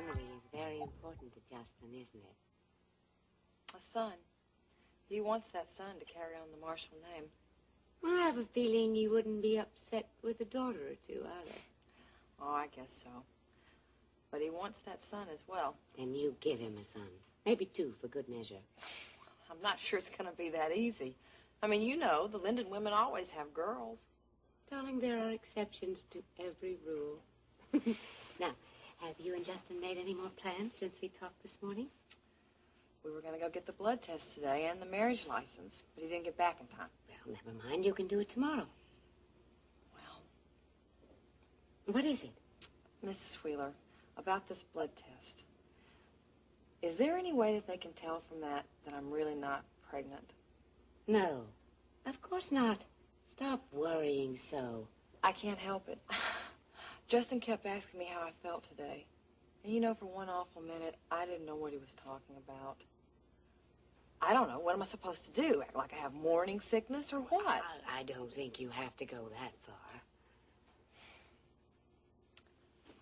family is very important to Justin, isn't it? A son. He wants that son to carry on the Marshall name. Well, I have a feeling he wouldn't be upset with a daughter or two, either. Oh, I guess so. But he wants that son as well. Then you give him a son. Maybe two, for good measure. I'm not sure it's going to be that easy. I mean, you know, the Linden women always have girls. Darling, there are exceptions to every rule. Now, have you and Justin made any more plans since we talked this morning? We were going to go get the blood test today and the marriage license, but he didn't get back in time. Well, never mind. You can do it tomorrow. Well, what is it? Mrs. Wheeler, about this blood test. Is there any way that they can tell from that I'm really not pregnant? No, of course not. Stop worrying so. I can't help it. Justin kept asking me how I felt today. And you know, for one awful minute, I didn't know what he was talking about. I don't know. What am I supposed to do? Act like I have morning sickness or what? I don't think you have to go that far.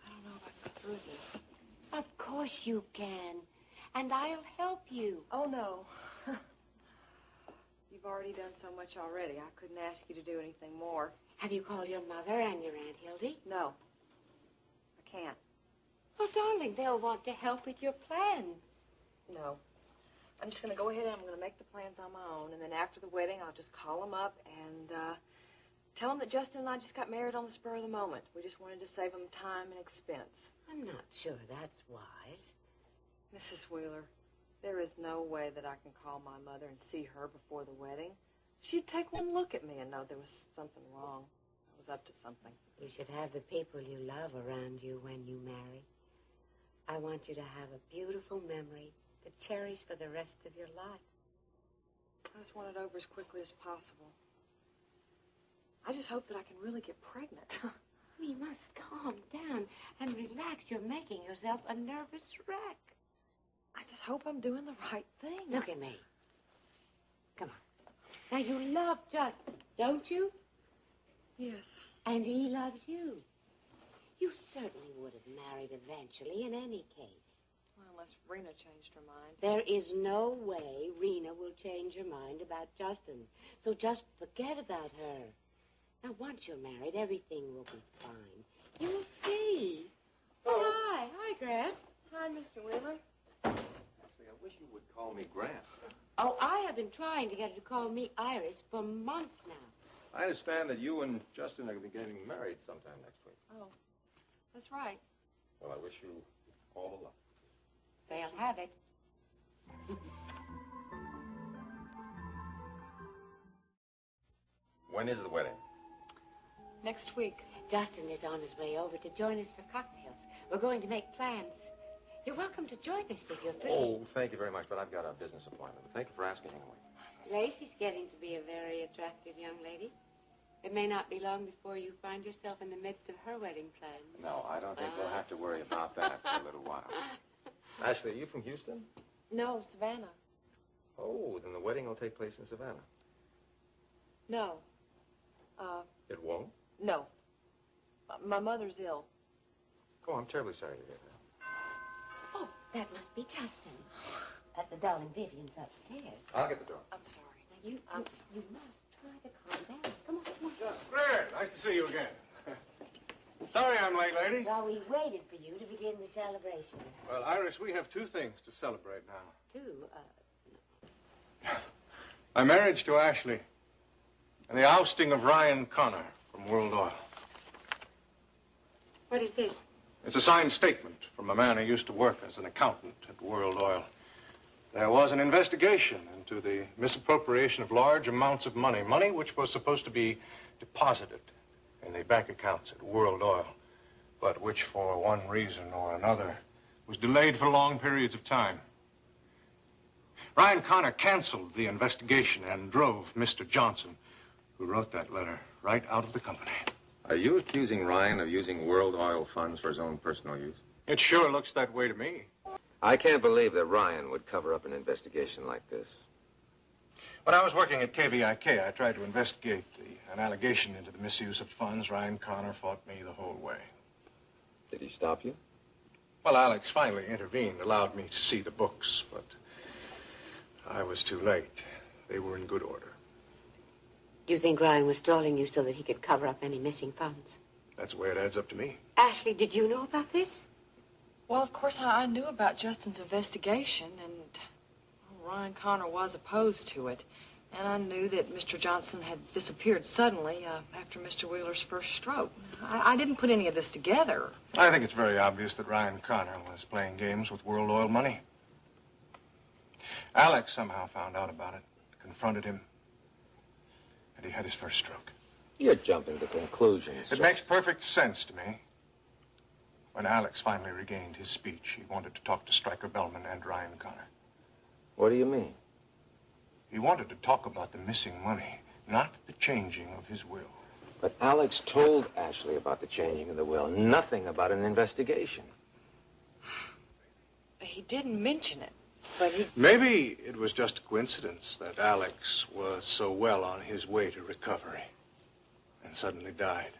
I don't know if I can go through this. Of course you can. And I'll help you. Oh, no. You've already done so much already. I couldn't ask you to do anything more. Have you called your mother and your Aunt Hildy? No. I can't. Well, darling, they'll want to help with your plans. No. I'm just going to go ahead and I'm going to make the plans on my own. And then after the wedding, I'll just call them up and tell them that Justin and I just got married on the spur of the moment. We just wanted to save them time and expense. I'm not sure that's wise. Mrs. Wheeler, there is no way that I can call my mother and see her before the wedding. She'd take one look at me and know there was something wrong. I was up to something. You should have the people you love around you when you marry. I want you to have a beautiful memory to cherish for the rest of your life. I just want it over as quickly as possible. I just hope that I can really get pregnant. You must calm down and relax. You're making yourself a nervous wreck. I just hope I'm doing the right thing. Look at me. Come on. Now, you love Justin, don't you? Yes. And he loves you. You certainly would have married eventually in any case. Well, unless Rena changed her mind. There is no way Rena will change her mind about Justin. So just forget about her. Now, once you're married, everything will be fine. You'll see. Oh, hi. Hi, Grant. Hi, Mr. Wheeler. Actually, I wish you would call me Grant. Oh, I have been trying to get her to call me Iris for months now. I understand that you and Justin are going to be getting married sometime next week. Oh, that's right. Well, I wish you all the luck. They'll have it. When is the wedding? Next week. Justin is on his way over to join us for cocktails. We're going to make plans. You're welcome to join us if you're free. Oh, thank you very much, but I've got a business appointment. Thank you for asking anyway. Lacey's getting to be a very attractive young lady. It may not be long before you find yourself in the midst of her wedding plans. No, I don't think we'll have to worry about that for a little while. Ashley, are you from Houston? No, Savannah. Oh, then the wedding will take place in Savannah. No. It won't? No. My mother's ill. Oh, I'm terribly sorry to hear that. Oh, that must be Justin. The darling Vivian's upstairs. I'll get the door. I'm sorry. Now, you must try to calm down. Come on, come on. Fred, nice to see you again. Sorry I'm late, lady. Well, we waited for you to begin the celebration. Well, Iris, we have two things to celebrate now. Two, My marriage to Ashley and the ousting of Ryan Connor from World Oil. What is this? It's a signed statement from a man who used to work as an accountant at World Oil. There was an investigation into the misappropriation of large amounts of money, money which was supposed to be deposited in the bank accounts at World Oil, but which for one reason or another was delayed for long periods of time. Ryan Connor canceled the investigation and drove Mr. Johnson, who wrote that letter, right out of the company. Are you accusing Ryan of using World Oil funds for his own personal use? It sure looks that way to me. I can't believe that Ryan would cover up an investigation like this. When I was working at KVIK, I tried to investigate an allegation into the misuse of funds. Ryan Connor fought me the whole way. Did he stop you? Well, Alex finally intervened, allowed me to see the books, but I was too late. They were in good order. You think Ryan was stalling you so that he could cover up any missing funds? That's the way it adds up to me. Ashley, did you know about this? Well, of course, I knew about Justin's investigation, and Ryan Connor was opposed to it. And I knew that Mr. Johnson had disappeared suddenly after Mr. Wheeler's first stroke. I didn't put any of this together. I think it's very obvious that Ryan Connor was playing games with World Oil money. Alex somehow found out about it, confronted him, and he had his first stroke. You're jumping to conclusions. It makes perfect sense to me. When Alex finally regained his speech, he wanted to talk to Stryker Bellman and Ryan Connor. What do you mean? He wanted to talk about the missing money, not the changing of his will. But Alex told Ashley about the changing of the will, nothing about an investigation. He didn't mention it, but he... Maybe it was just a coincidence that Alex was so well on his way to recovery and suddenly died.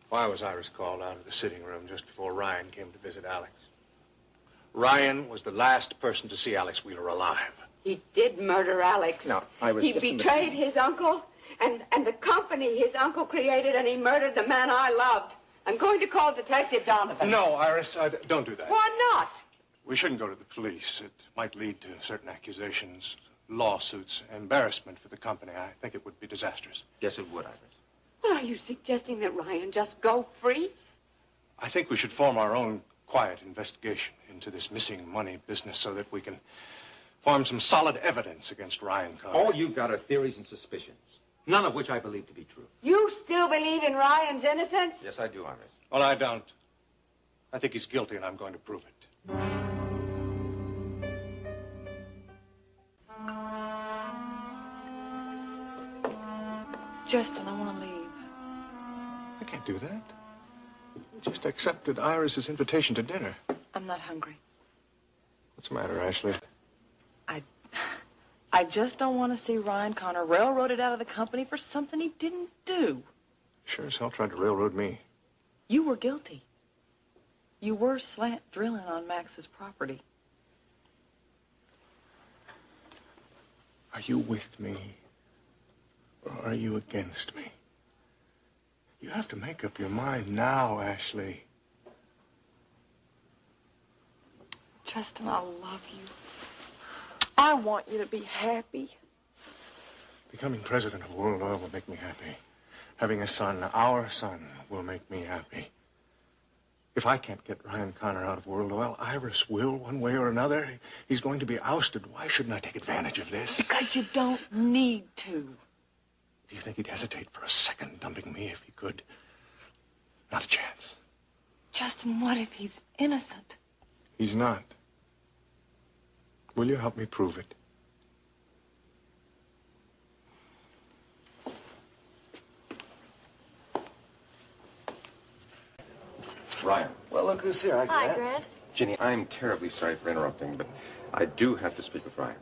Why was Iris called out of the sitting room just before Ryan came to visit Alex? Ryan was the last person to see Alex Wheeler alive. He did murder Alex. No, I was He betrayed his uncle and the company his uncle created, and he murdered the man I loved. I'm going to call Detective Donovan. No, Iris, don't do that. Why not? We shouldn't go to the police. It might lead to certain accusations, lawsuits, embarrassment for the company. I think it would be disastrous. Yes, it would, Iris. Well, are you suggesting that Ryan just go free? I think we should form our own quiet investigation into this missing money business so that we can form some solid evidence against Ryan Connor. All you've got are theories and suspicions, none of which I believe to be true. You still believe in Ryan's innocence? Yes, I do, Iris. Well, I don't. I think he's guilty, and I'm going to prove it. Justin, I want to leave. I can't do that. I just accepted Iris's invitation to dinner. I'm not hungry. What's the matter, Ashley? I just don't want to see Ryan Connor railroaded out of the company for something he didn't do. Sure as hell tried to railroad me. You were guilty. You were slant drilling on Max's property. Are you with me, or are you against me? You have to make up your mind now, Ashley. Justin, I love you. I want you to be happy. Becoming president of World Oil will make me happy. Having a son, our son, will make me happy. If I can't get Ryan Connor out of World Oil, Iris will, one way or another. He's going to be ousted. Why shouldn't I take advantage of this? Because you don't need to. Do you think he'd hesitate for a second dumping me if he could? Not a chance. Justin, what if he's innocent? He's not. Will you help me prove it? Ryan. Well, look who's here. Hi, Grant. Ginny, I'm terribly sorry for interrupting, but I do have to speak with Ryan.